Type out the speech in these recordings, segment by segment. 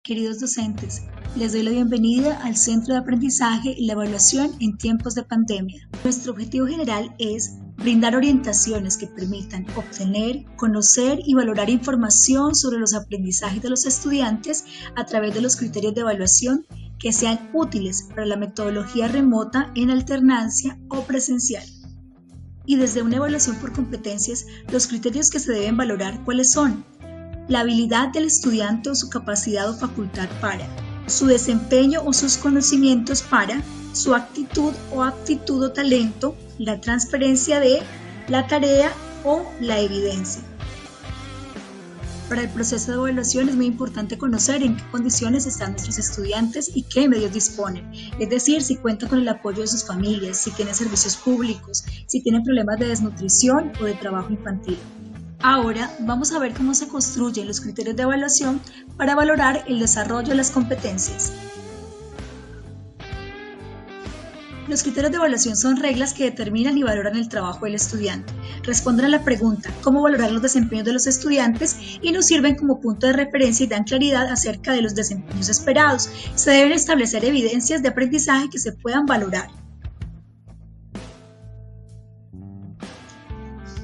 Queridos docentes, les doy la bienvenida al Centro de Aprendizaje y la Evaluación en tiempos de pandemia. Nuestro objetivo general es brindar orientaciones que permitan obtener, conocer y valorar información sobre los aprendizajes de los estudiantes a través de los criterios de evaluación que sean útiles para la metodología remota en alternancia o presencial. Y desde una evaluación por competencias, los criterios que se deben valorar, ¿cuáles son? La habilidad del estudiante o su capacidad o facultad para, su desempeño o sus conocimientos para, su actitud o aptitud o talento, la transferencia de, la tarea o la evidencia. Para el proceso de evaluación es muy importante conocer en qué condiciones están nuestros estudiantes y qué medios disponen, es decir, si cuentan con el apoyo de sus familias, si tienen servicios públicos, si tienen problemas de desnutrición o de trabajo infantil. Ahora vamos a ver cómo se construyen los criterios de evaluación para valorar el desarrollo de las competencias. Los criterios de evaluación son reglas que determinan y valoran el trabajo del estudiante. Responden a la pregunta ¿cómo valorar los desempeños de los estudiantes? Y nos sirven como punto de referencia y dan claridad acerca de los desempeños esperados. Se deben establecer evidencias de aprendizaje que se puedan valorar.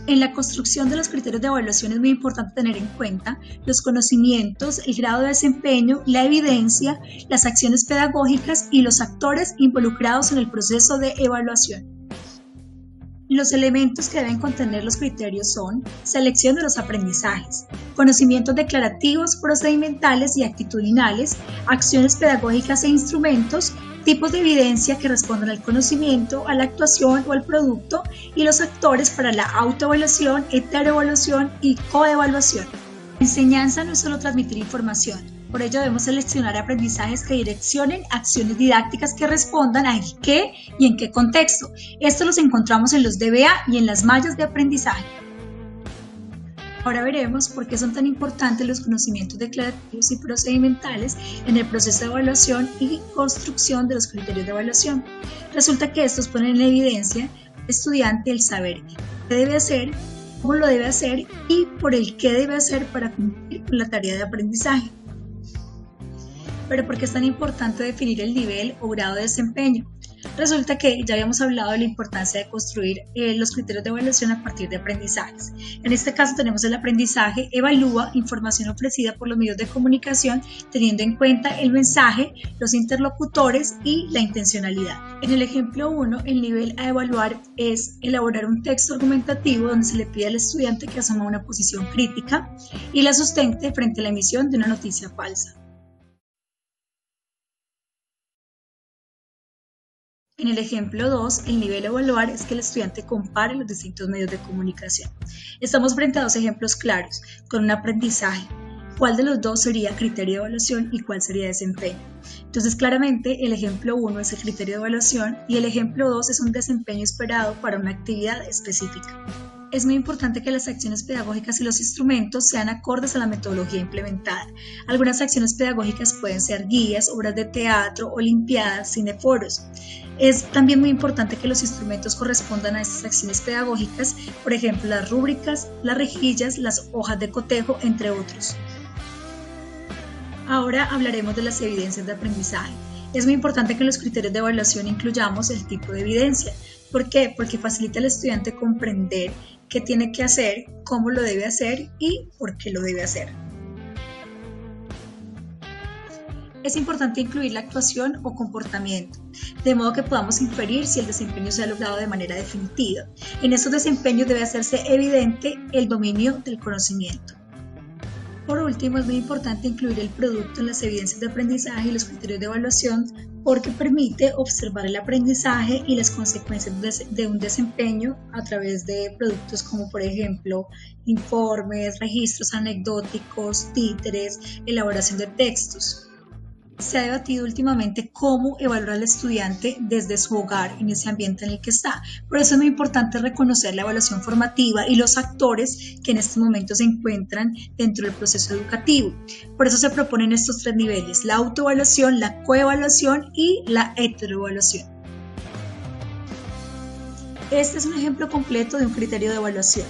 En la construcción de los criterios de evaluación es muy importante tener en cuenta los conocimientos, el grado de desempeño, la evidencia, las acciones pedagógicas y los actores involucrados en el proceso de evaluación. Los elementos que deben contener los criterios son selección de los aprendizajes, conocimientos declarativos, procedimentales y actitudinales, acciones pedagógicas e instrumentos, tipos de evidencia que respondan al conocimiento, a la actuación o al producto y los actores para la autoevaluación, heteroevaluación y coevaluación. La enseñanza no es solo transmitir información, por ello debemos seleccionar aprendizajes que direccionen acciones didácticas que respondan a qué y en qué contexto. Esto los encontramos en los DBA y en las mallas de aprendizaje. Ahora veremos por qué son tan importantes los conocimientos declarativos y procedimentales en el proceso de evaluación y construcción de los criterios de evaluación. Resulta que estos ponen en evidencia al estudiante el saber qué debe hacer, cómo lo debe hacer y por el qué debe hacer para cumplir con la tarea de aprendizaje. Pero ¿por qué es tan importante definir el nivel o grado de desempeño? Resulta que ya habíamos hablado de la importancia de construir los criterios de evaluación a partir de aprendizajes. En este caso tenemos el aprendizaje evalúa información ofrecida por los medios de comunicación teniendo en cuenta el mensaje, los interlocutores y la intencionalidad. En el ejemplo 1, el nivel a evaluar es elaborar un texto argumentativo donde se le pide al estudiante que asuma una posición crítica y la sustente frente a la emisión de una noticia falsa. En el ejemplo 2, el nivel a evaluar es que el estudiante compare los distintos medios de comunicación. Estamos frente a dos ejemplos claros, con un aprendizaje. ¿Cuál de los dos sería criterio de evaluación y cuál sería desempeño? Entonces, claramente, el ejemplo 1 es el criterio de evaluación y el ejemplo 2 es un desempeño esperado para una actividad específica. Es muy importante que las acciones pedagógicas y los instrumentos sean acordes a la metodología implementada. Algunas acciones pedagógicas pueden ser guías, obras de teatro, olimpiadas, cineforos. Es también muy importante que los instrumentos correspondan a estas acciones pedagógicas, por ejemplo, las rúbricas, las rejillas, las hojas de cotejo, entre otros. Ahora hablaremos de las evidencias de aprendizaje. Es muy importante que en los criterios de evaluación incluyamos el tipo de evidencia. ¿Por qué? Porque facilita al estudiante comprender qué tiene que hacer, cómo lo debe hacer y por qué lo debe hacer. Es importante incluir la actuación o comportamiento, de modo que podamos inferir si el desempeño se ha logrado de manera definitiva. En estos desempeños debe hacerse evidente el dominio del conocimiento. Por último, es muy importante incluir el producto en las evidencias de aprendizaje y los criterios de evaluación porque permite observar el aprendizaje y las consecuencias de un desempeño a través de productos como por ejemplo informes, registros anecdóticos, títeres, elaboración de textos. Se ha debatido últimamente cómo evaluar al estudiante desde su hogar, en ese ambiente en el que está. Por eso es muy importante reconocer la evaluación formativa y los actores que en este momento se encuentran dentro del proceso educativo. Por eso se proponen estos tres niveles, la autoevaluación, la coevaluación y la heteroevaluación. Este es un ejemplo completo de un criterio de evaluación.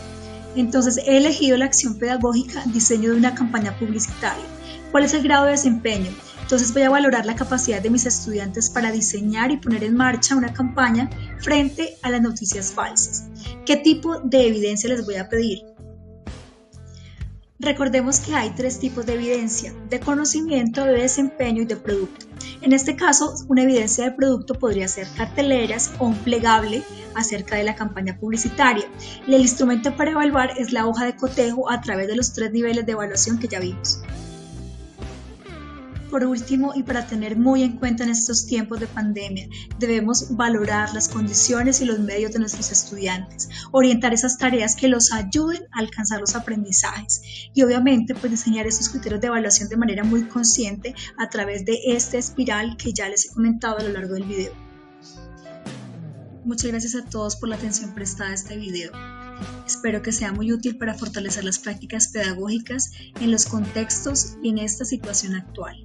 Entonces, he elegido la acción pedagógica, diseño de una campaña publicitaria. ¿Cuál es el grado de desempeño? Entonces voy a valorar la capacidad de mis estudiantes para diseñar y poner en marcha una campaña frente a las noticias falsas. ¿Qué tipo de evidencia les voy a pedir? Recordemos que hay 3 tipos de evidencia: de conocimiento, de desempeño y de producto. En este caso, una evidencia de producto podría ser carteleras o un plegable acerca de la campaña publicitaria. Y el instrumento para evaluar es la hoja de cotejo a través de los 3 niveles de evaluación que ya vimos. Por último, y para tener muy en cuenta en estos tiempos de pandemia, debemos valorar las condiciones y los medios de nuestros estudiantes, orientar esas tareas que los ayuden a alcanzar los aprendizajes y obviamente pues diseñar estos criterios de evaluación de manera muy consciente a través de esta espiral que ya les he comentado a lo largo del video. Muchas gracias a todos por la atención prestada a este video. Espero que sea muy útil para fortalecer las prácticas pedagógicas en los contextos y en esta situación actual.